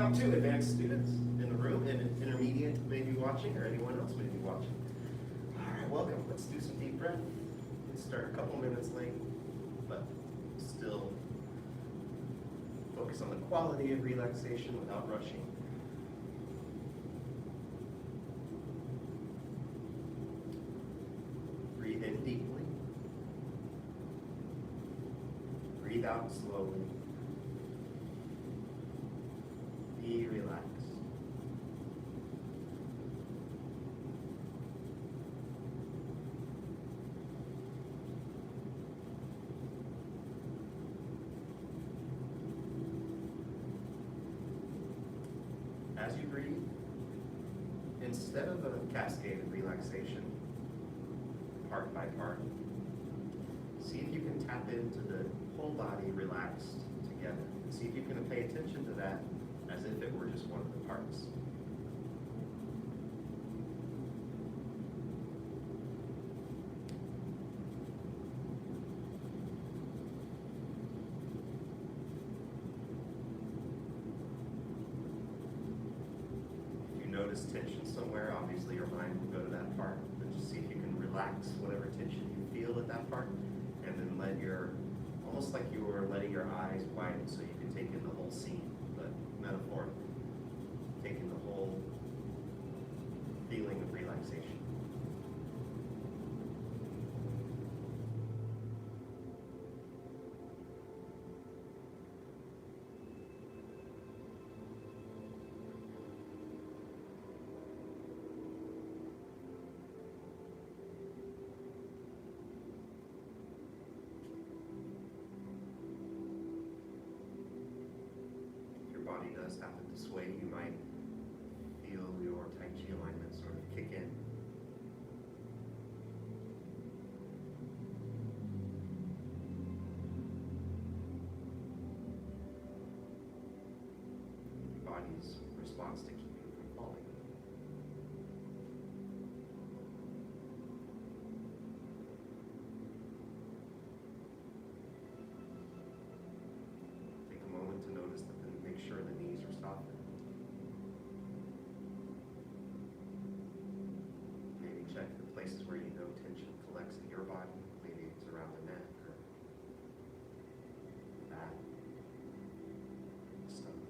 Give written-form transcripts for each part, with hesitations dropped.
out to advanced students in the room and intermediate may be watching, or anyone else may be watching. All right, welcome. Let's do some deep breath. Let's start a couple minutes late, but still focus on the quality of relaxation without rushing. Breathe in deeply. Breathe out slowly. Be relaxed. As you breathe, instead of a cascade of relaxation, part by part, see if you can tap into the whole body relaxed together. See if you can pay attention to that as if it were just one of the parts. If you notice tension somewhere, obviously your mind will go to that part, but just see if you can relax whatever tension you feel at that part, and then let your, almost like you were letting your eyes widen so you can take in the whole scene. Metaphor, taking the whole feeling of relaxation. Body does happen to sway, you might feel your Tai Chi alignment sort of kick in. Your body's response to keep you from falling. Take a moment to notice that. Make sure the knees are softened. Maybe check the places where you know tension collects in your body. Maybe it's around the neck or the back, the stomach.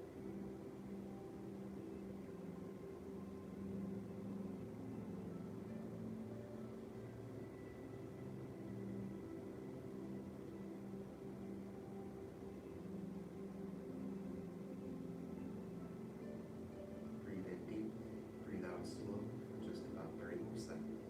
Slow for just about 30 more seconds.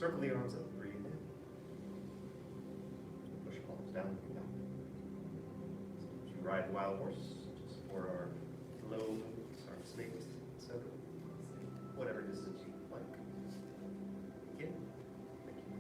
Circle the arms up, breathe in. Push palms down, down. So you ride wild horse, just for our low movements, our snakes, etc. Whatever it is that you like. Begin. Thank you.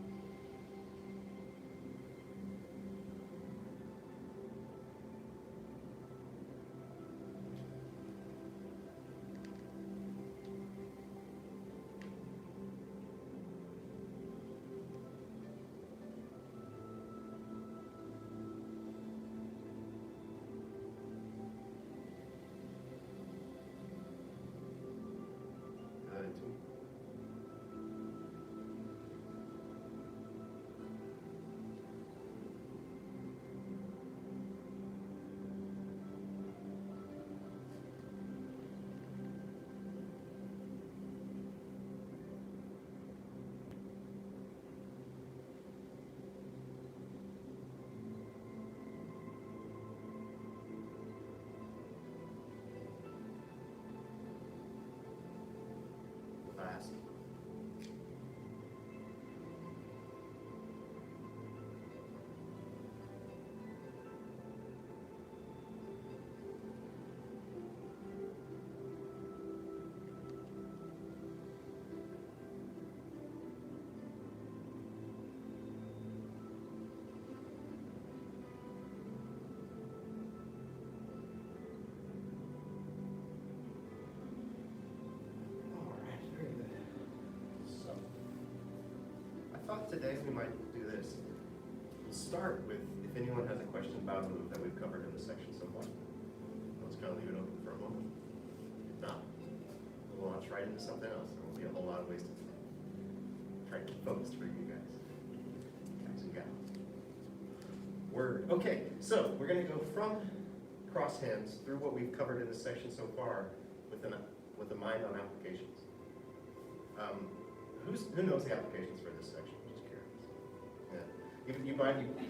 Fast. Today we might do this. We'll start with if anyone has a question about a move that we've covered in the section so far. Let's kind of leave it open for a moment. If not, we'll launch right into something else. There won't be a whole lot of wasted time. Try to keep focused for you guys. Guys and gals. Word. Okay, so we're going to go from cross hands through what we've covered in this section so far with the mind on applications. Who knows the applications for this section? Yeah.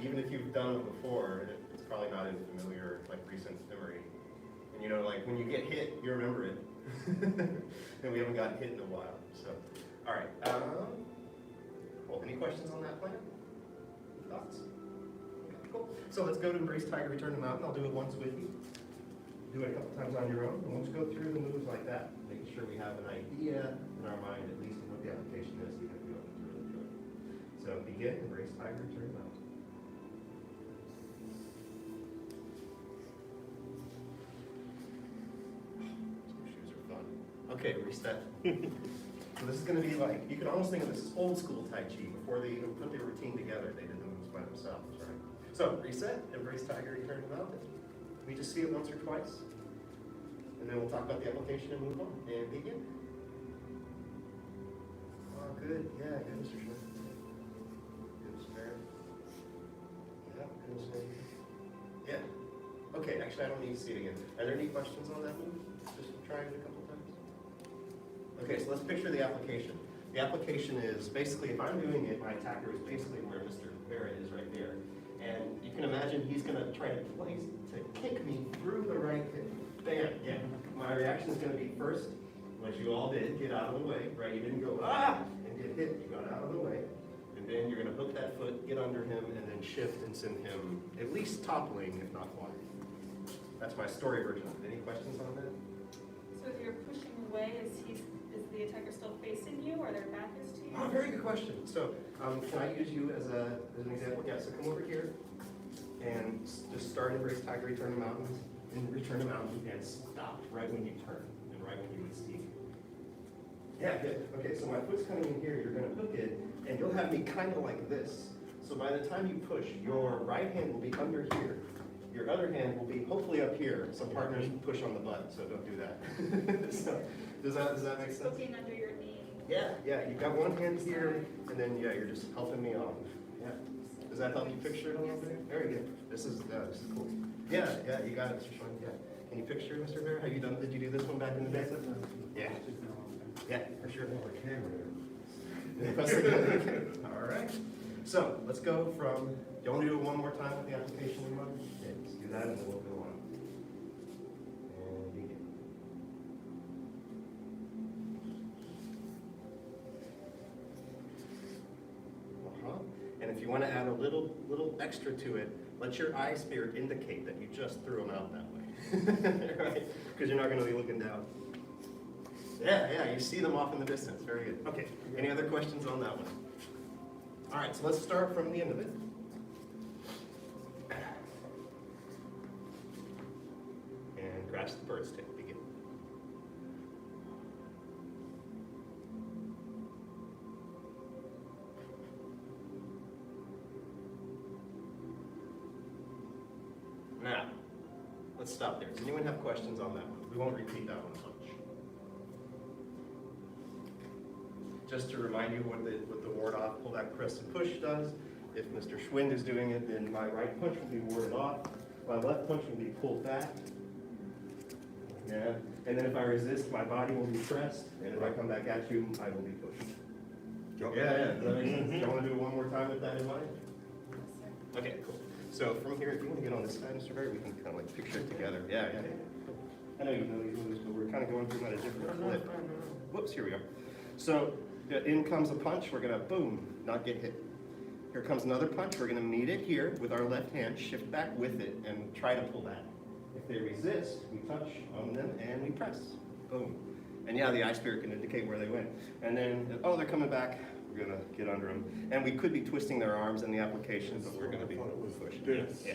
Even if you've done it before, it's probably not in familiar, like recent memory. And you know, like when you get hit, you remember it. And we haven't gotten hit in a while. So, all right. Well, any questions on that plan? Thoughts? Okay, cool. So let's go to Embrace Tiger, Return to Mountain. I'll do it once with you. Do it a couple times on your own. And let's go through the moves like that, making sure we have an idea in our mind, at least, of what the application is, even if we don't really do it. So begin, Embrace Tiger, Return to Mountain. Shoes are fun. Okay, reset. So this is going to be like, you can almost think of this as old school Tai Chi. Before they even put their routine together, they did the moves by themselves, right? So reset, Embrace Tiger, Return to Mountain. We just see it once or twice, and then we'll talk about the application and move on. And begin. Oh, good. Yeah, good, Mr. Schmidt. Good, Mr. Barrett. Yeah, good, Mr. Barrett. Yeah. Okay, actually, I don't need to see it again. Are there any questions on that move? Just try it a couple times. Okay, so let's picture the application. The application is basically, if I'm doing it, my attacker is basically where Mr. Barrett is right there. And you can imagine he's going to try to kick me through the right hip. Bam, yeah. My reaction is going to be first, what you all did, get out of the way, right? You didn't go, ah, and get hit, you got out of the way. And then you're going to hook that foot, get under him, and then shift and send him at least toppling, if not flying. That's my story version of it. Any questions on that? So if you're pushing away, is the attacker still facing you, or their back is to you? Oh, very good question. So can I use you as an example? Yeah, so come over here and just start Embrace Tiger, Return to Mountain, and Return to Mountain, and stop right when you turn, and right when you would speak. Yeah, good. Okay, so my foot's coming in here, you're gonna hook it, and you'll have me kind of like this. So by the time you push, your right hand will be under here. Your other hand will be hopefully up here. Some partners push on the butt, so don't do that. So, does that make sense? Hooking under your knee. Yeah, you've got one hand here, and then yeah, you're just helping me off. Yeah. Does that help you picture it a little bit? Very good. This is cool. Yeah, you got it, Mr. Sean. Yeah. Can you picture it, Mr. Bear? Have you done? Did you do this one back in the day? Yeah, for sure. All right. So let's go from. Do you want to do it one more time with the application in mind? Yeah, let's do that, and then we'll go on. And begin. if you want to add a little extra to it, let your eye spirit indicate that you just threw them out that way, right? Because you're not going to be looking down. Yeah, you see them off in the distance. Very good. Okay, any other questions on that one? All right, so let's start from the end of it. And grasp the bird stick. Begin. Now, let's stop there. Does anyone have questions on that one? We won't repeat that one much. Just to remind you what the ward off, pull back, press, and push does. If Mr. Schwind is doing it, then my right punch will be warded off. My left punch will be pulled back. Yeah. And then if I resist, my body will be pressed. And if I come back at you, I will be pushed. Yeah. Does that make sense? Do you want to do it one more time with that in mind? Okay, cool. So from here, if you want to get on this side, Mr. Barry, we can kind of like picture it together. Yeah. I know you know these moves, but we're kind of going through them at a different flip. Whoops, here we are. So in comes a punch, we're gonna boom, not get hit. Here comes another punch, we're gonna meet it here with our left hand, shift back with it, and try to pull back. If they resist, we touch on them and we press, boom. And yeah, the eye spirit can indicate where they went. And then, oh, they're coming back, we're gonna get under them. And we could be twisting their arms in the application, but we're gonna be pushing. Yeah.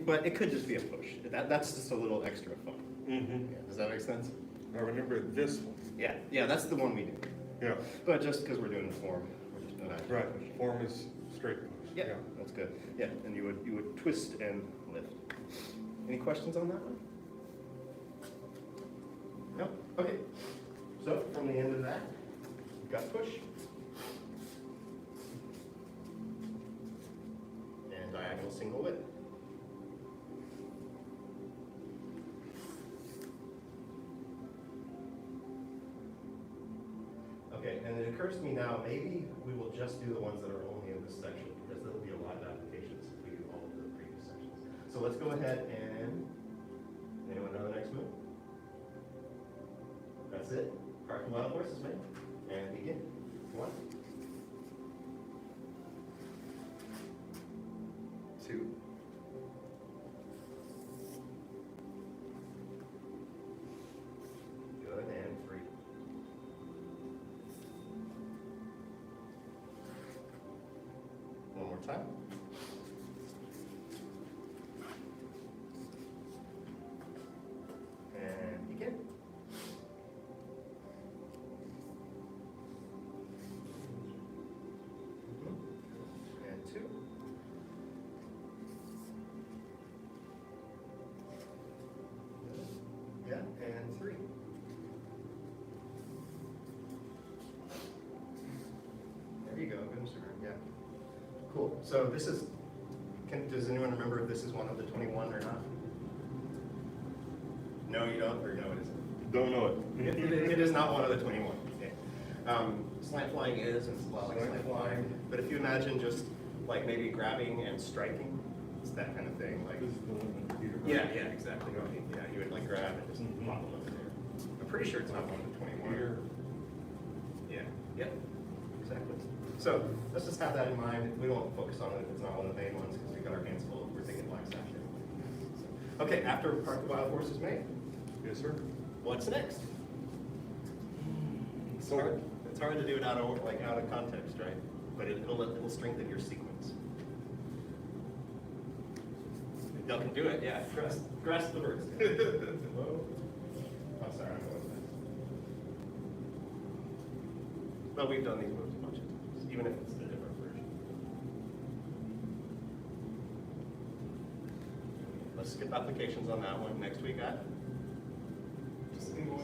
But it could just be a push. That's just a little extra fun. Mm-hmm. Yeah, does that make sense? I remember this one. Yeah, that's the one we do. Yeah. But just because we're doing the form, we're just doing that. Right. Form is straight push. Yeah, that's good. Yeah, and you would twist and lift. Any questions on that one? No? Okay. So from the end of that, we've got push. And diagonal single whip. Okay, and it occurs to me now, maybe we will just do the ones that are only in this section, because there'll be a lot of applications if we do all of the previous sections. So let's go ahead and, anyone know the next move? That's it. Park the wild horses, man. And begin. 1, 2, good, and 3. One more time. And begin. And 2. Yeah, and 3. There you go, good, Mr. Graham. Yeah. Cool. So this is, does anyone remember if this is one of the 21 or not? No, you don't, or no, it isn't? Don't know it. It is not one of the 21. Okay. Slant flying is, and it's a lot like slant flying. But if you imagine just like maybe grabbing and striking, it's that kind of thing. Like, This is the one that Peter. yeah, exactly. Yeah, you would like grab and just pop them over there. I'm pretty sure it's not one of the 21. Here. Yeah, exactly. So let's just have that in mind. We won't focus on it if it's not one of the main ones because we've got our hands full. We're thinking black sash here. So, okay, after Park the Wild Horse is made, Yes, sir. what's next? It's hard to do it out of context, right? But it'll strengthen your sequence. Y'all can do it, yeah. Grasp the birds. Whoa. Oh, sorry, I'm going fast. But we've done these moves a bunch of times, even if it's the different version. Let's skip applications on that one. Next we got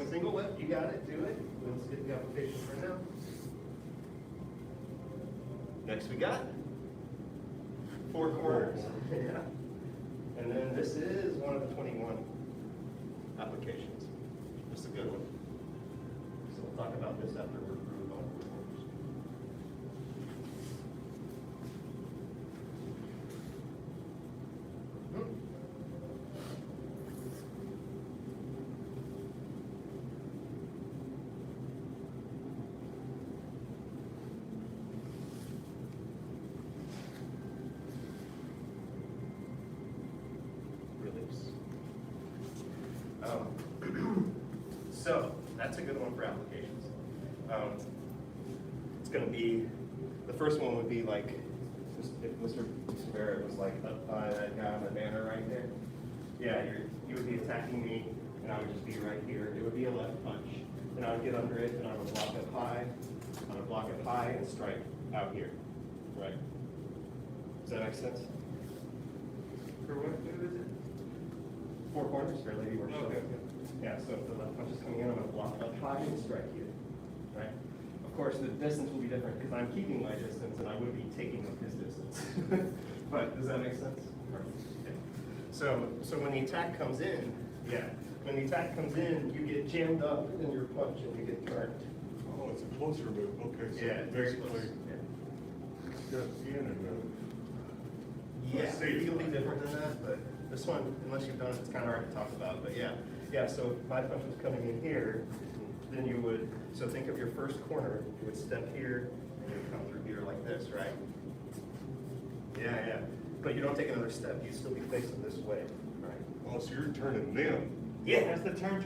single whip. You got it. Do it. We'll skip the applications for now. Next we got 4 corners. Yeah. And then this is one of the 21 applications. This is a good one. So we'll talk about this after we're through all the corners. gonna be, the first one would be like, if Mr. Barrett was like up by that guy on the banner right there. Yeah, you would be attacking me, and I would just be right here. It would be a left punch, and I would get under it, and I would block it high. I would block it high and strike out here. Right. Does that make sense? For what move is it? Four corners, or lady works. Okay. Yeah, so if the left punch is coming in, I'm gonna block up high and strike here, right? Of course, the distance will be different because I'm keeping my distance and I would be taking up his distance. But does that make sense? Okay. So when the attack comes in, when the attack comes in, you get jammed up in your punch and you get turned. Oh, it's a closer move, okay. So Yeah, very close. basically, Yeah. Just in and out. Yeah, Let's see. it'll be different than that, but this one, unless you've done it, it's kind of hard to talk about, but yeah. Yeah, so if my punch was coming in here, then you would, so think of your first corner, you would step here, and you would come through here like this, right? Yeah, but you don't take another step, you still be facing this way, right? Oh, so you're turning them. Yeah, That's the turn,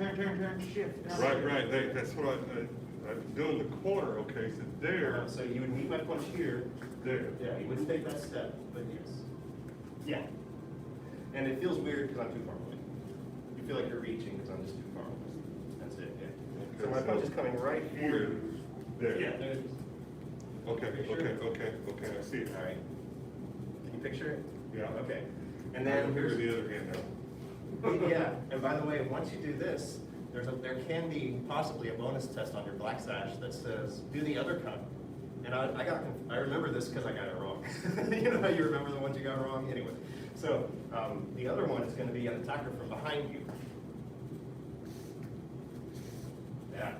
shift. Right, that's what I'm doing the corner, okay, so there, so you would meet my punch here, there. yeah, you wouldn't take that step, but yes. Yeah. And it feels weird because I'm too far away. You feel like you're reaching because I'm just too far away. That's it, yeah. So my punch is coming right here. There. Yeah, there it is. Okay, Picture? okay, I see it. All right. Can you picture it? Yeah. Okay. And Then then here's here's, the other hand now. yeah, and by the way, once you do this, there can be possibly a bonus test on your black sash that says, do the other cut. And I remember this because I got it wrong. You know how you remember the ones you got wrong? Anyway, so the other one is going to be an attacker from behind you. Yeah,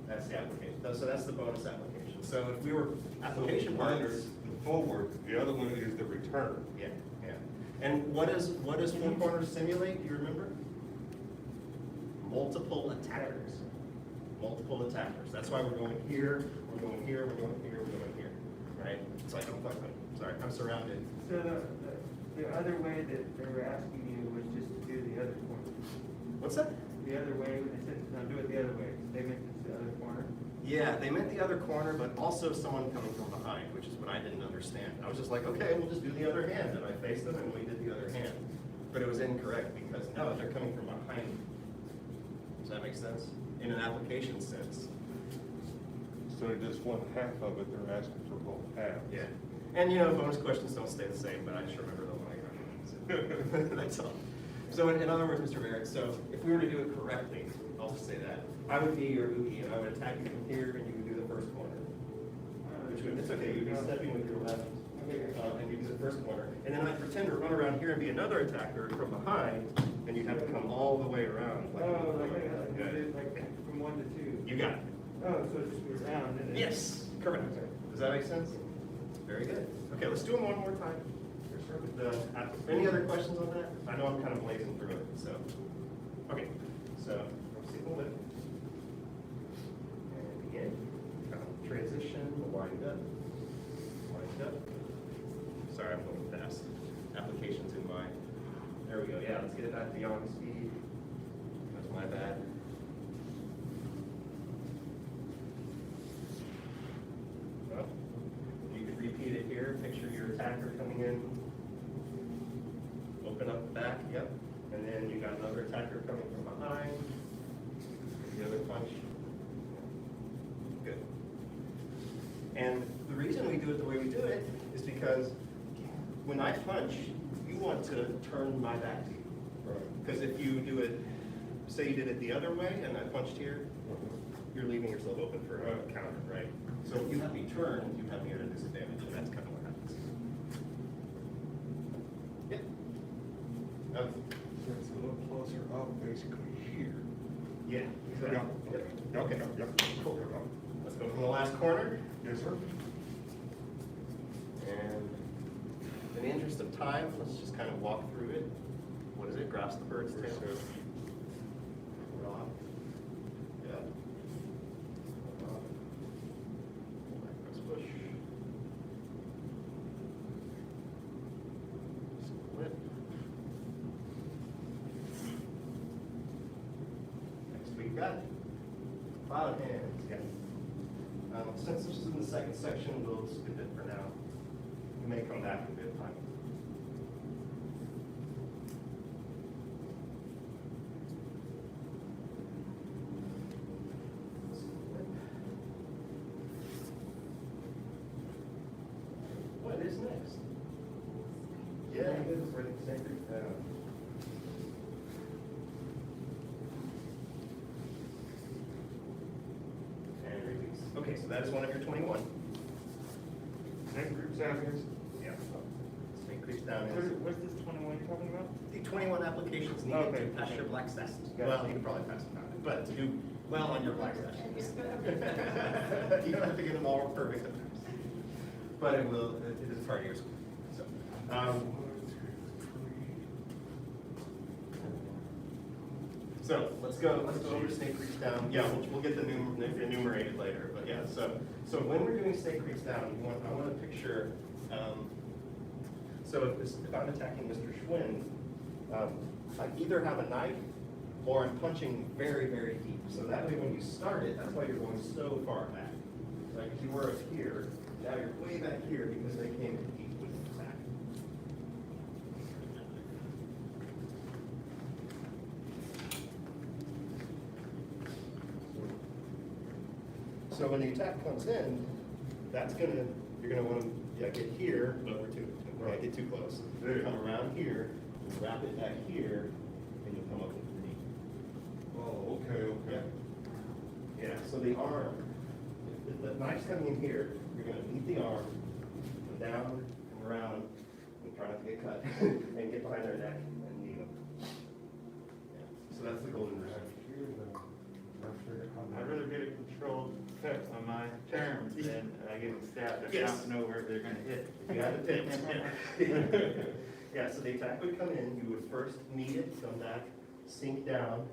that's the application. So that's the bonus application. So if we were application partners, The forward, the other one is the return. yeah. And what does four corners simulate? Do you remember? Multiple attackers. Multiple attackers. That's why we're going here, we're going here, we're going here, we're going here, right? It's like, sorry, I'm surrounded. So the other way that they were asking you was just to do the other corner. What's that? The other way, when they said, no, do it the other way, they meant it's the other corner. Yeah, they meant the other corner, but also someone coming from behind, which is what I didn't understand. I was just like, okay, we'll just do the other hand, and I faced them and we did the other hand. But it was incorrect because, no, they're coming from behind me. Does that make sense? In an application sense. So just one half of it, they're asking for both halves. Yeah. And you know, bonus questions don't stay the same, but I just remember the one I got. So, that's all. So in other words, Mr. Barrett, so if we were to do it correctly, I'll just say that, I would be your ugi, and I would attack you from here, and you would do the first corner. Which would, it's okay, you'd be stepping with your left, and you do the first corner. And then I'd pretend to run around here and be another attacker from behind, and you'd have to come all the way around. Like from 1 to 2. You got it. Oh, so it just goes down and then. Yes, correct. Does that make sense? Very good. Okay, let's do them one more time. Any other questions on that? I know I'm kind of blazing through it, so. Okay, so, single whip. And begin. Transition, wind up. Wind up. Sorry, I'm going fast. Applications in mind. There we go. Yeah, let's get it back beyond speed. That's my bad. Well, you could repeat it here. Picture your attacker coming in. Open up the back, yep. And then you got another attacker coming from behind. The other punch. Good. And the reason we do it the way we do it is because when I punch, you want to turn my back to you. Because if you do it, say you did it the other way and I punched here, you're leaving yourself open for a counter, right? So if you have me turn, you have me at a disadvantage, and that's kind of what happens. Yeah. Okay. So it's a little closer up, basically here. Yeah, exactly. Yeah. Okay. Yep. Cool. Let's go from the last corner. Yes, sir. And in the interest of time, let's just kind of walk through it. What is it? Grasp the bird's tail. Rock. Yeah. Rock. Press push. Split. Next we got cloud hands. Yeah. Let's since this is in the second section, we'll skip it for now. We may come back in a bit of time. What is next? Yeah, this is where the snake creeps down. And release. Okay, so that is one of your 21. Snake groups out here. Yeah. Snake creeps down. What's this 21 you're talking about? The 21 applications needed Okay. to pass your black test. Gotcha. Well, you can probably pass them out, but to do well on your black test. You don't have to get them all perfect, but it will. It is part of your school. So, so let's go. Let's go over snake creeps down. Yeah, we'll get the enumerated later. But yeah, so when we're doing snake creeps down, I want to picture. So if I'm attacking Mr. Schwinn, I either have a knife or I'm punching very, very deep. So that way when you start it, that's why you're going so far back. Like if you were up here, now you're way back here because they came in deep with the attack. So when the attack comes in, you're gonna want to get here, but we're gonna get too close. There. Come around here, wrap it back here, and you'll come up with the knee. Oh, okay. Yeah, so the arm, if the knife's coming in here, you're gonna meet the arm, come down, come around, and try not to get cut, and get behind their neck and knee them. Yeah. So that's the golden rule. I'd rather get a controlled effect on my terms than I get a staff that's Yes. bouncing over if they're gonna hit. You got it picked, yeah. Yeah, so the attack would come in, you would first knee it, come back, sink down,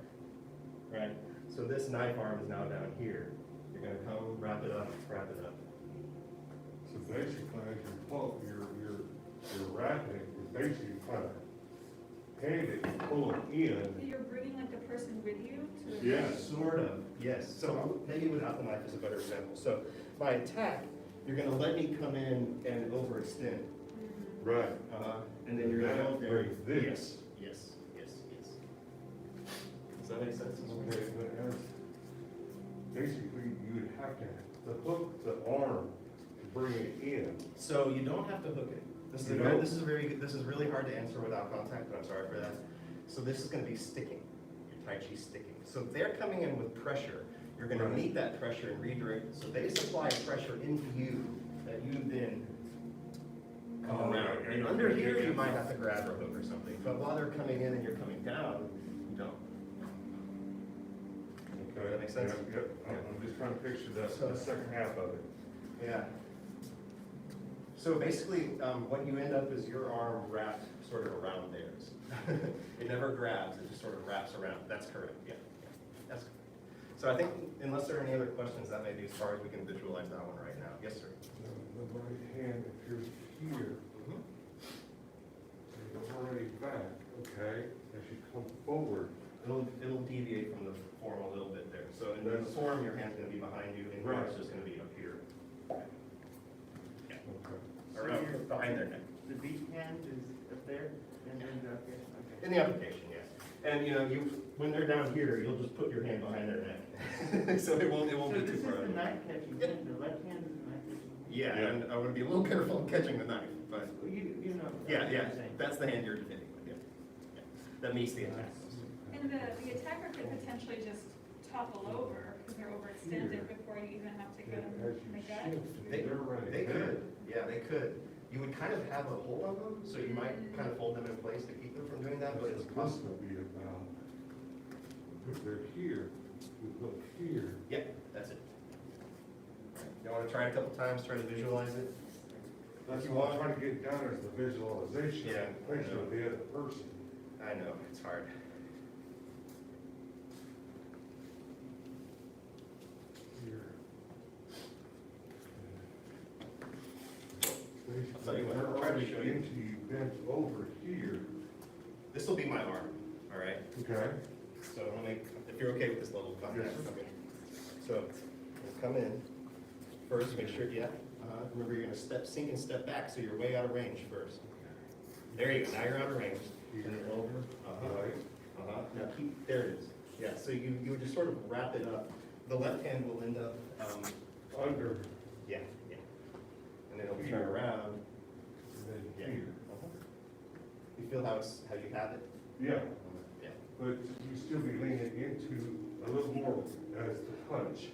right? So this knife arm is now down here. You're gonna come, wrap it up, wrap it up. So basically, as you're wrapping, you're basically kind of hand it, and pull it in. You're bringing like the person with you to. Yeah. Sort of, yes. So maybe without the knife is a better example. So my attack, you're gonna let me come in and overextend. Mhm. Right. And then you're gonna That brings this. Yes. Does that make sense? Okay, but as, basically, you would have to hook the arm to bring it in. So you don't have to hook it. This is You a very, don't? this is a very good, this is really hard to answer without contact, but I'm sorry for that. So this is gonna be sticking, your Tai Chi sticking. So they're coming in with pressure. You're gonna Right. meet that pressure and redirect. So they supply pressure into you that you then come Oh, around. yeah, And yeah, under yeah, here, yeah. you might have to grab or hook or something. But while they're coming in and you're coming down, you don't. Okay. That make sense? Yep. I'm just trying to picture So- the second half of it. Yeah. So basically, what you end up is your arm wrapped sort of around theirs. It never grabs, it just sort of wraps around. That's correct, yeah. That's correct. So I think, unless there are any other questions, that may be as far as we can visualize that one right now. Yes, sir? The right hand, if you're here, Mhm. you're already back, okay? As you come forward, It'll deviate from the form a little bit there. So in the form, your hand's gonna be behind you, and your arm's just gonna be up here. Yeah. okay. Or up behind their neck. The beat hand is up there, and then, okay. In the application, yes. And when they're down here, you'll just put your hand behind their neck. So it won't So be this too is far. the knife catching hand, the left hand is the knife catching hand? Yeah, Yeah. and I would be a little careful catching the knife, but, Well, you know. yeah, what I'm saying. that's the hand you're defending with, yeah. That meets the attack. And the attacker could potentially just topple over because they're overextended before you even have to get them As in the you gut. shift, They, they're right they there. could, yeah, they could. You would kind of have a hold on them, so you might kind of hold them in place to keep them from doing that, but it's This possible. will be about, if they're here, we look here. Yep, that's it. You want to try it a couple times, try to visualize it? That's you what I'm want. trying to get down is the visualization, Yeah, picture I know. of the other person. I know, it's hard. Here. I'll tell you what, They're I'll try to already show you. into you bent over here, This will be my arm, all right? okay? So let me, if you're okay with this level of contact, Yes. okay. So, we'll come in, first, make sure, yeah. Remember, you're gonna sink and step back, so you're way out of range first. There you go, now you're out of range. And then over, Right. now keep, there it is. Yeah, so you would just sort of wrap it up. The left hand will end up, Under, yeah. And then it'll turn around. and then Yeah. here. You feel how you have it? Yeah, Yeah. but you still be leaning into a little more as the punch.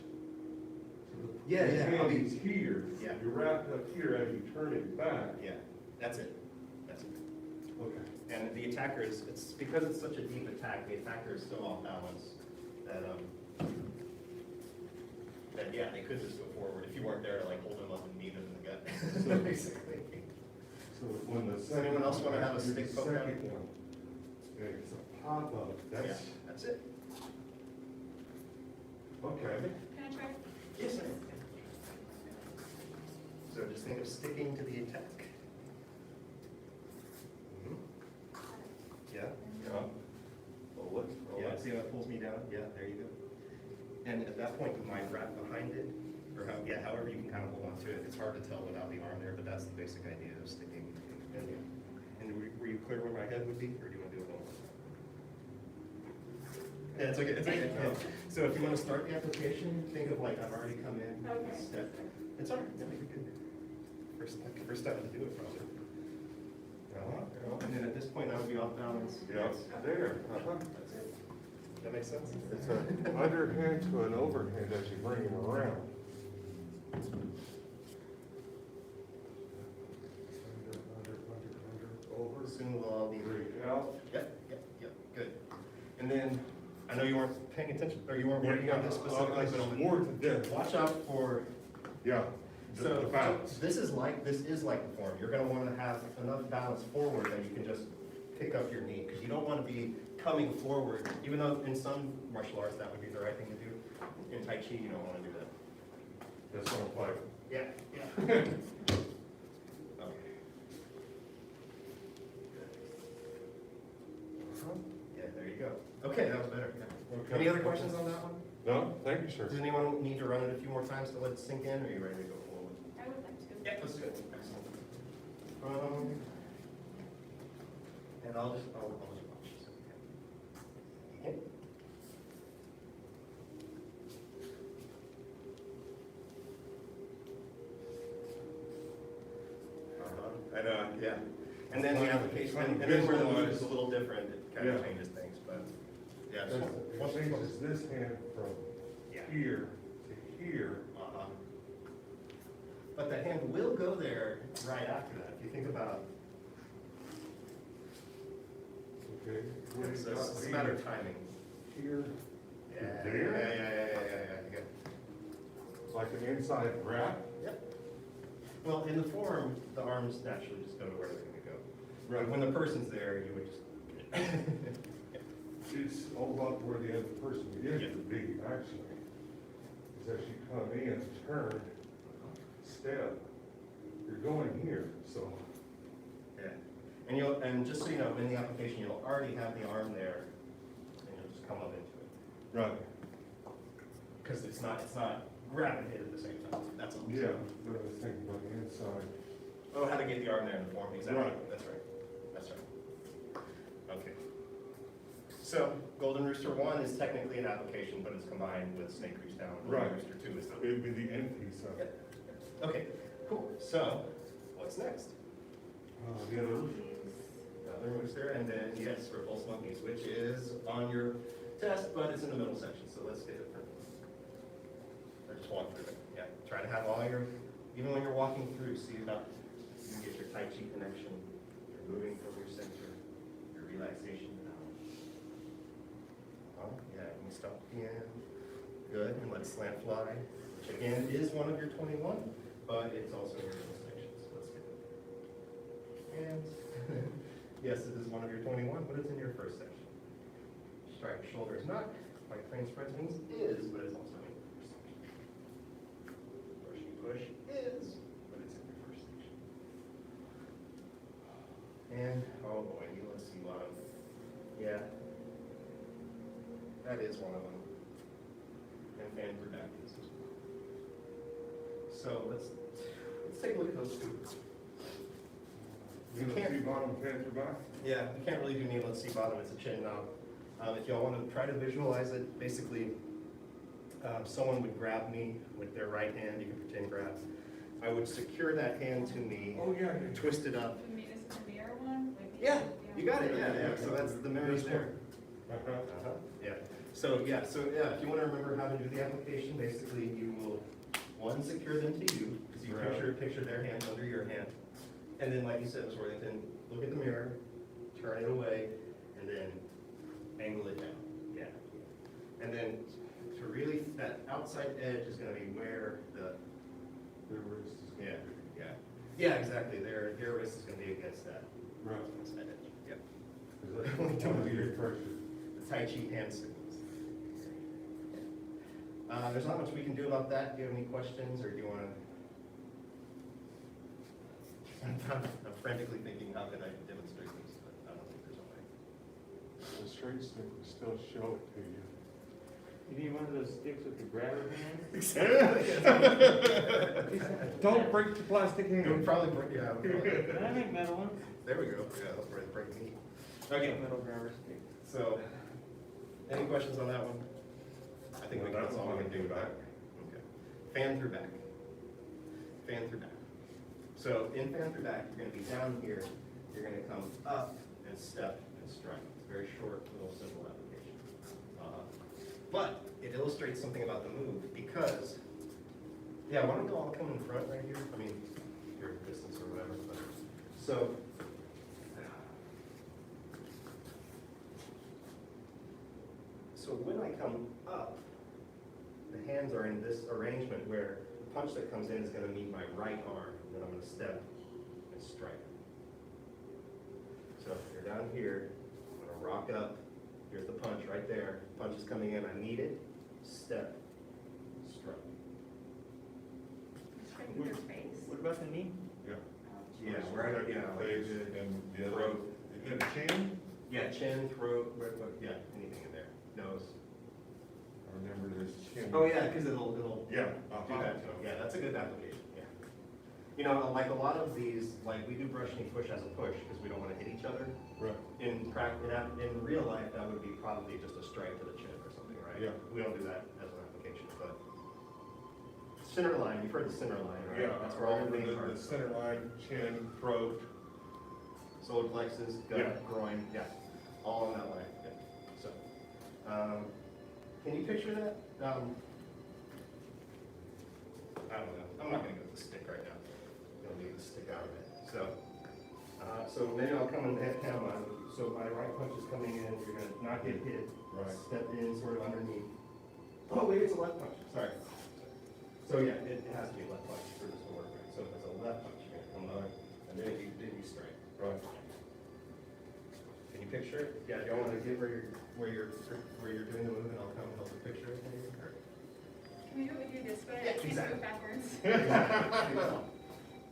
So the Yeah, yeah, I'll hand be- is here. Yeah. You wrap it up here as you turn it back. Yeah, that's it. That's it. Okay. And the attacker is, it's because it's such a deep attack, the attacker is so off balance that, yeah, they could just go forward if you weren't there to like hold them up and knee them in the gut, basically. So when the Does anyone else wanna have a second- stick poke out? Second one, and it's a pop-up, Yeah, that's, that's it. okay. Can I try? Yes, ma'am. So just think of sticking to the attack. Mhm. Yeah. Roll it, roll Yeah, it. see how it pulls me down? Yeah, there you go. And at that point, you might wrap behind it, or however you can kind of hold on to it. It's hard to tell without the arm there, but that's the basic idea of sticking. And were you clear where my head would be, or do you want to do it one more time? Yeah, it's okay, it's okay. Yeah. So if you want to start the application, think of like, I've already come in, Okay. step. It's all right, yeah, you're good. First step to do it probably. And then at this point, I would be off balance. Yeah, there, That's it. That makes sense? It's an underhand to an overhand as you bring him around. Under, over. Soon we'll all be. Breathe out. Yep, good. And then, I know you weren't paying attention, or you weren't working on this specifically, but I'm More to death. watch out for, Yeah, the so, bounce. this is like the form. You're gonna wanna have enough balance forward that you can just pick up your knee, because you don't wanna be coming forward, even though in some martial arts that would be the right thing to do. In Tai Chi, you don't wanna do that. That's what I'm like. Yeah. Okay. Yeah, there you go. Okay, that was better. Yeah. Okay. Any other questions on that one? No, thank you, sir. Does anyone need to run it a few more times to let it sink in, or are you ready to go forward? I would like to. Yeah, let's do it. Excellent. And I'll just watch. Okay. I know, yeah. And then the application, and then where the move is a little different, it kind of Yeah. changes things, but, yeah. It changes this hand from Yeah. here to here. Uh-huh. But the hand will go there right after that, if you think about, Okay. it's a matter of timing. Here, Yeah, There? yeah. like an inside wrap. Yep. Well, in the form, the arms naturally just go to where they're gonna go. Right. When the person's there, you would just. It's all about where the other person is Yeah. to be, actually. Because as you come in, turn, step, you're going here, so. Yeah. And just so you know, in the application, you'll already have the arm there, and you'll just come up into it. Right. Because it's not grab and hit at the same time, that's all. Yeah, but I was thinking about the inside. Oh, how to get the arm there in the form, exactly, Right. that's right. Okay. So, Golden Rooster 1 is technically an application, but it's combined with Snake Reach Down. Golden Right. Rooster 2 is It not. would be the end piece of it. Okay, cool, so, what's next? The other, Another rooster, and then, yes, repulse monkeys, which is on your test, but it's in the middle section, so let's get it for, or just walk through it. Yeah, try to have all your, even when you're walking through, see about, you can get your Tai Chi connection, you're moving from your center, your relaxation now. Yeah, you can stop again. Good, and let's slant fly, which again is one of your 21, but it's also in your middle section, so let's get it. And, yes, it is one of your 21, but it's in your first section. Strike shoulder is not, like crane spreads wings is, but it's also in your first section. Push is, but it's in your first section. And, oh boy, let's see, a lot of, yeah. That is one of them. And for back is as well. So let's take a look at those two. You can't- see bottom, fan through back? Yeah, you can't really do knee, let's see bottom, it's a chin knob. If y'all want to try to visualize it, basically, someone would grab me with their right hand, you can pretend grab. I would secure that hand to me, Oh, yeah. twist it up. I mean, is it the mirror one? Like, Yeah, you got it, yeah, so that's the mirror's there. Uh-huh. Uh-huh, yeah. So if you want to remember how to do the application, basically you will, one, secure them to you, because you Right. picture their hand under your hand. And then, like you said, Ms. Worthington, look at the mirror, turn it away, and then angle it down, yeah. And then, to really, that outside edge is gonna be where the, Their wrist is gonna yeah, be- yeah. Yeah, exactly, their wrist is gonna be against that Right. outside edge, yep. Is that one of your pressure? The Tai Chi hand signals. There's not much we can do about that. Do you have any questions, or do you want to? I'm frantically thinking, how can I demonstrate this, but I don't think there's a way. The straight stick will still show it to you. You need one of those sticks with the grabber hands? Don't break the plastic It would hand. probably break, yeah. it would probably- Can I make metal ones? There we go, yeah, that's right, break me. Okay, Metal grabber stick. so, any questions on that one? I think that's all we can do about it. Okay. Fan through back. Fan through back. So in fan through back, you're gonna be down here, you're gonna come up and step and strike. It's a very short, little, simple application. But it illustrates something about the move because, yeah, why don't you all come in front right here? I mean, your distance or whatever, but, so. So when I come up, the hands are in this arrangement where the punch that comes in is gonna meet my right arm, and then I'm gonna step and strike. So if you're down here, I'm gonna rock up, here's the punch right there, punch is coming in, I meet it, step, strike. Strike with your face. What about the knee? Yeah. Yeah, right, yeah, like Face good and the other, throat. you got a chin? Yeah, chin, throat, yeah, anything in there, nose. I remember this chin. Oh, yeah, because it'll Yeah. do that to them. Yeah, that's a good application, yeah. You know, like a lot of these, like we do brush knee push as a push because we don't want to hit each other. Right. In real life, that would be probably just a strike to the chin or something, right? Yeah. We don't do that as an application, but center line, you've heard the center line, right? Yeah, That's I where all the remember main the parts. center line, chin, throat. Solar plexus, Yeah. gut, groin, yeah, all on that line, yeah. So, can you picture that? I don't know, I'm not gonna go with the stick right now. I'm gonna leave the stick out of it. So maybe I'll come and have Cam on. So my right punch is coming in, you're gonna not get hit. Right. Step in sort of underneath. Oh, wait, it's a left punch, sorry. So yeah, it has to be a left punch for this to work, right? So if it's a left punch, you're gonna come up, and then you strike. Right. Can you picture it? Yeah, do you want to get where you're doing the move, and I'll come help you picture it? Maybe? Or- Can we do it with you this way? Yeah, I can't do exactly. it backwards.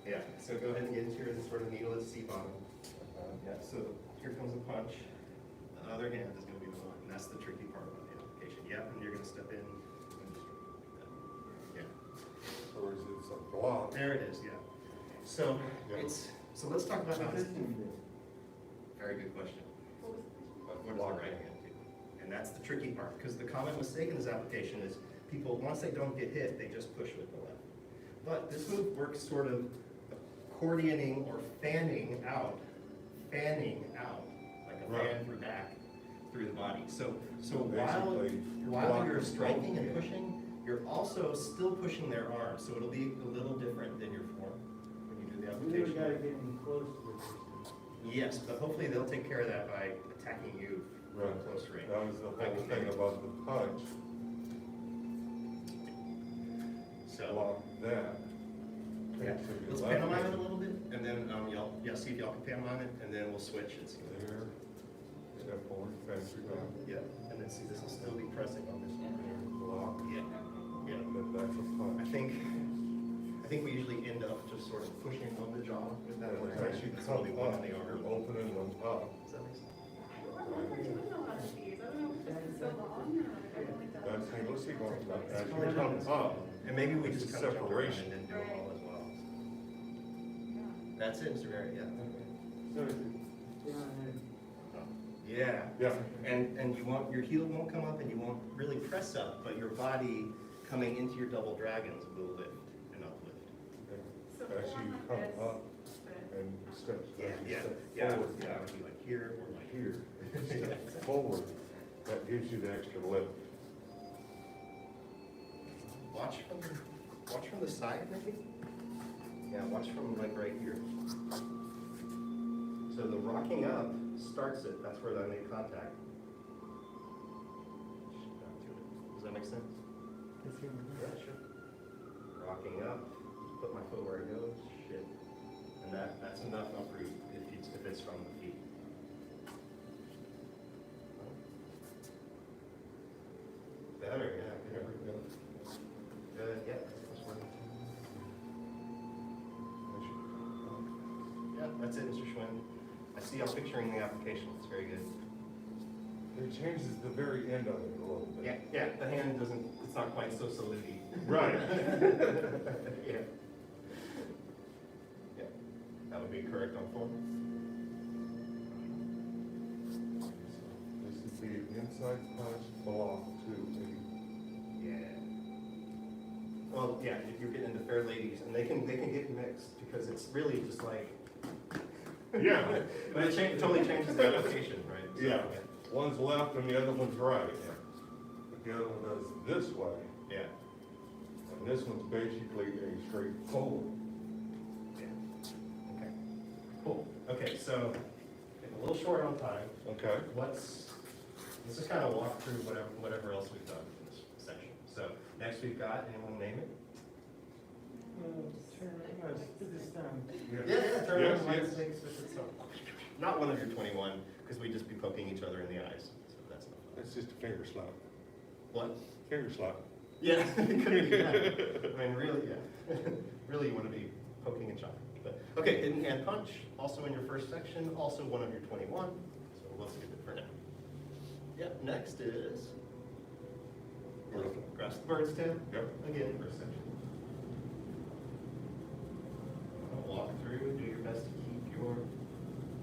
Yeah, so go ahead and get into your sort of needle at C bottom. Yeah, so here comes a punch. The other hand is gonna be the one, and that's the tricky part about the application. Yep, and you're gonna step in and just like that. Yeah, Or is it a block? there it is, yeah. So Yeah. so let's talk about how What's this. this one do? Very good question. What was the question? What does the right hand do? And that's the tricky part, because the common mistake in this application is people, once they don't get hit, they just push with the left. But this move works sort of accordioning or fanning out, like a Right. fan through back, through the body. So Basically, while blocking you're both striking and hands. pushing, you're also still pushing their arms, so it'll be a little different than your form when you do the We really application. gotta get in close with this. Yes, but hopefully they'll take care of that by attacking you from Right. close range. That was the whole thing about the punch, So, block that. yeah, Takes your let's left pantomime it a hand little bit, and then, y'all see if y'all can pantomime it, and then we'll switch and see. There, step forward, fence through back, Yeah, and then see, this will still be pressing on this one. block, Yeah, yeah. then that's a punch. I think we usually end up just sort of pushing on the jaw with that one. Actually, that's only one on the arm. You're opening them up. Does that make sense? I don't know how to use. I don't know if it's been so long. I don't like that. That's, hey, let's see, going, as you come up, And maybe we just kind of jumped around Separation. and didn't do them all as well. Yeah. That's it, Mr. Barrett, yeah. So is it down and Yeah. Yeah. And you won't, your heel won't come up and you won't really press up, but your body coming into your double dragons will lift and uplift. So As form you like come this, up but- and step, Yeah, as you yeah, step yeah, forward, yeah, it would be like here or like here, as you Yeah, step exactly. forward, that gives you the extra lift. Watch from the side, maybe? Yeah, watch from like right here. So the rocking up starts it, that's where I make contact. Does that make sense? it's in Yeah, sure. Rocking up, put my foot where it goes, shit. And that's enough uproot if it's from the feet. Better, yeah. There we go. Good, yeah. That's one. Yeah, that's it, Mr. Schwinn. I see I'm picturing the application, it's very good. It changes the very end of it a little bit. Yeah, yeah, the hand doesn't, it's not quite so saluty. Right. Yeah. Yeah, that would be correct on form. This would be an inside punch block to Yeah. Well, yeah, if you're getting into fair ladies, and they can get mixed, because it's really just like. Yeah. But it totally changes the application, right? So, Yeah. One's left and the other one's right. But the other one does this way, Yeah, and this one's basically a straight forward. yeah. Okay, cool. Okay, so, getting a little short on time. Okay. Let's just kind of walk through whatever else we've done in this section. So, next we've got, anyone name it? turn, this time. Yeah, turn Yes, on light yes. snakes with it, so. Not one of your 21, because we'd just be poking each other in the eyes, so that's not fun. That's just a finger slap. What? Finger slap. Yeah, it could be, yeah. I mean, really, yeah. Really, you want to be poking and chopping. But, okay, hidden hand punch, also in your first section, also one of your 21, so let's skip it for now. Yep, next is grasp the bird's tail. Yep. Again, first section. Walk through, do your best to keep your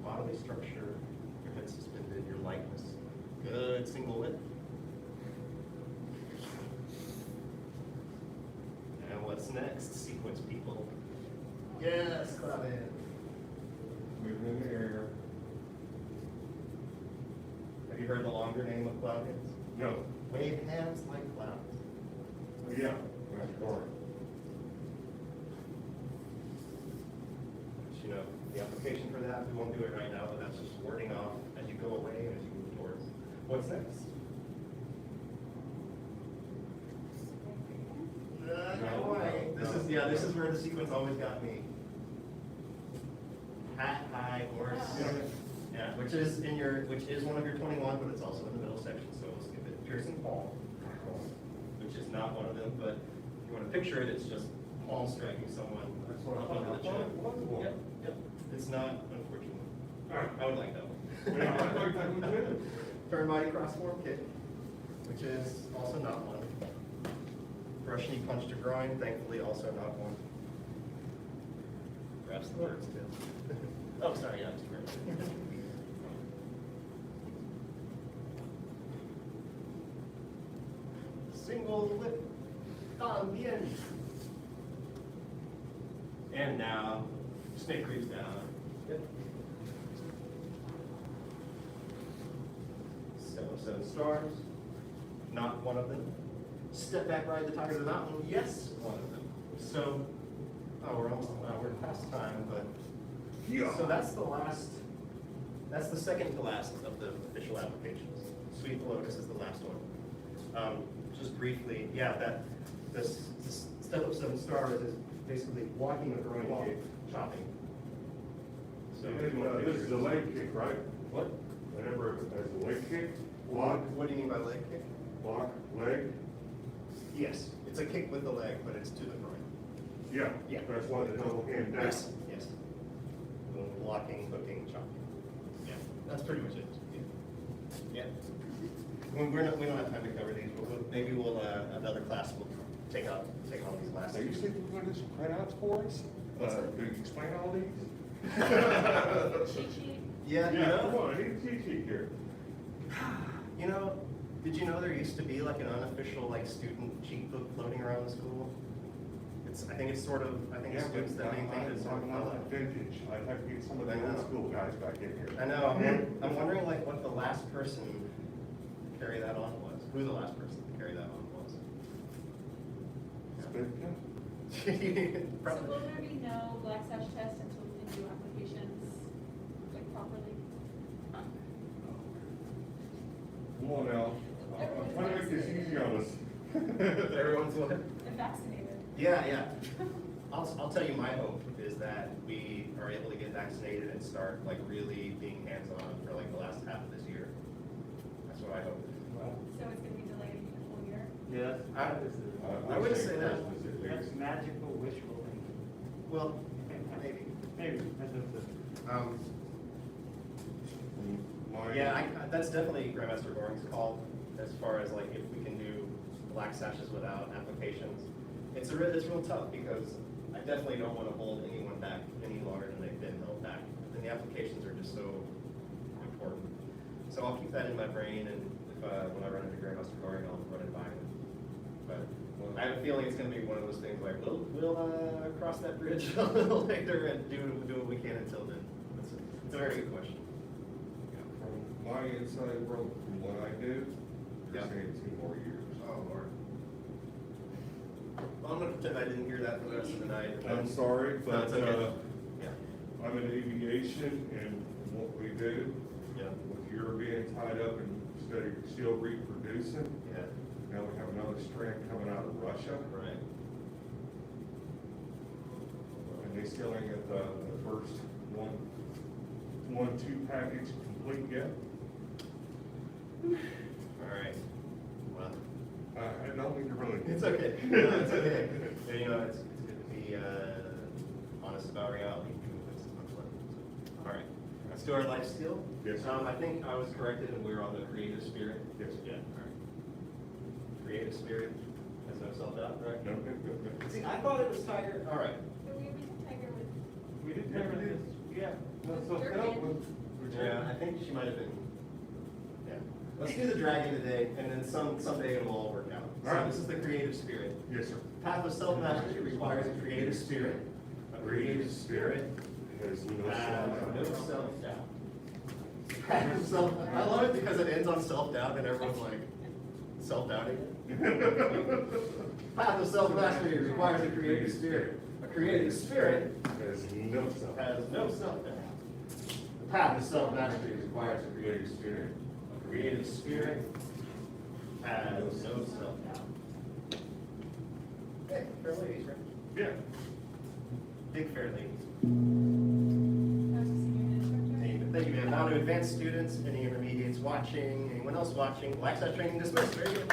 bodily structure, your head suspended, your lightness. Good, single whip. And what's next? Sequence people. Yes, clap in. Moving in the air. Have you heard the longer name of cloud hands? No. Wave hands like clouds. Yeah. That's Gohring. You know, the application for that, we won't do it right now, but that's just wording off as you go away and as you move towards. What's next? No way. This is where the sequence always got me. Hat, high, horse. Yeah, which is one of your 21, but it's also in the middle section, so we'll skip it. Piercing palm, which is not one of them, but if you want to picture it, it's just palm striking someone That's what I up thought. under the I thought chin. it was one. Yep, yep. It's not, unfortunately. I would like that one. Yeah, I like that one too. Turn body cross form kick, which is also not one. Brush knee punch to groin, thankfully also not one. Grabs the bird's tail. Oh, sorry, yeah, it's bird. Single whip, bien. And now, snake creeps down. Yep. 7 stars, not one of them. Step back, ride the Tigers of the Mountain, yes, one of them. So, we're past time, but, so that's the second to last of the official applications. Sweet Lotus is the last one. Just briefly, yeah, this step up 7 stars is basically walking the groin kick, chopping. So, This is a leg kick, right? What? Whenever there's a leg kick, block, What do you mean by leg kick? block, leg. Yes, it's a kick with the leg, but it's to the groin. Yeah. Yeah. That's why the double hand down. Yes, yes. Blocking, hooking, chopping. Yeah, that's pretty much it. Yeah. We don't have time to cover these, but maybe we'll, another class, we'll take on these last. Now, you said you were gonna do some printouts for us? To explain all these? Cheat sheet. Yeah, you Yeah, come know, on, I need a cheat sheet here. you know, did you know there used to be like an unofficial like student cheat book floating around the school? I think it's sort of, I think Yeah, students that maintain it sort of. I'm not like vintage, I'd have to get some of the I old know. school guys back in here. I know, I'm wondering like what the last person to carry that on was, who the last person to carry that on was. Spitkin? So Probably. will there be no black sash test until we can do applications like properly? Come on now, I'm trying to make this easy on us. Everyone's what? And vaccinated. Yeah, yeah. I'll tell you, my hope is that we are able to get vaccinated and start like really being hands-on for like the last half of this year. That's what I hope. So it's gonna be delayed a full year? Yes. I wouldn't say that. That's magical wishful thinking. Well, maybe. Maybe, that's what it Yeah, that's definitely Grandmaster Goring's call as far as like if we can do black sashes without applications. It's real tough because I definitely don't want to hold anyone back any longer than they've been held back. And the applications are just so important. So I'll keep that in my brain, and if, when I run into Grandmaster Goring, I'll run it by him. But I have a feeling it's going to be one of those things like we'll cross that bridge a little later and do what we can until then. It's a very good question. From my inside world, from what I do, you're Yeah. saying 2 more years. Oh, Lord. Well, I'm gonna pretend I didn't hear that for the rest of the night. I'm sorry, No, but, it's okay. Yeah. I'm in aviation, and what we do, Yeah. with your being tied up and still reproducing, Yeah. now we have another strand coming out of Russia, Right. and they still ain't got the first 1-2 package complete yet. All right. Well, I don't mean to really. it's okay. No, it's okay. Yeah, you know, it's good to be honest about reality. It's much fun. All right. Let's do our life skill. Yes, sir. I think I was corrected, and we're on the creative spirit. Yes. Yeah. All right. Creative spirit has no self-doubt, right? No. See, I thought it was tiger. All right. But we did Tiger with, We did cover this, yeah. Yeah, I think she might have been. Yeah. Let's do the dragon today, and then someday it'll all work out. All right. So this is the creative spirit. Yes, sir. Path of self-mastery requires a creative spirit. A creative spirit Has no has no self-doubt. self-doubt. Path of self, I love it because it ends on self-doubt and everyone's like, self-doubting. Path of self-mastery requires a creative spirit. A creative spirit Has no self. has no self-doubt. The path of self-mastery requires a creative spirit. A creative spirit has no self-doubt. Hey, fair ladies, right? Yeah. Big fair ladies. that was a senior head instructor. Thank you, ma'am. Now to advanced students, any intermediates watching, anyone else watching, Black Sat training dismissed. Very good.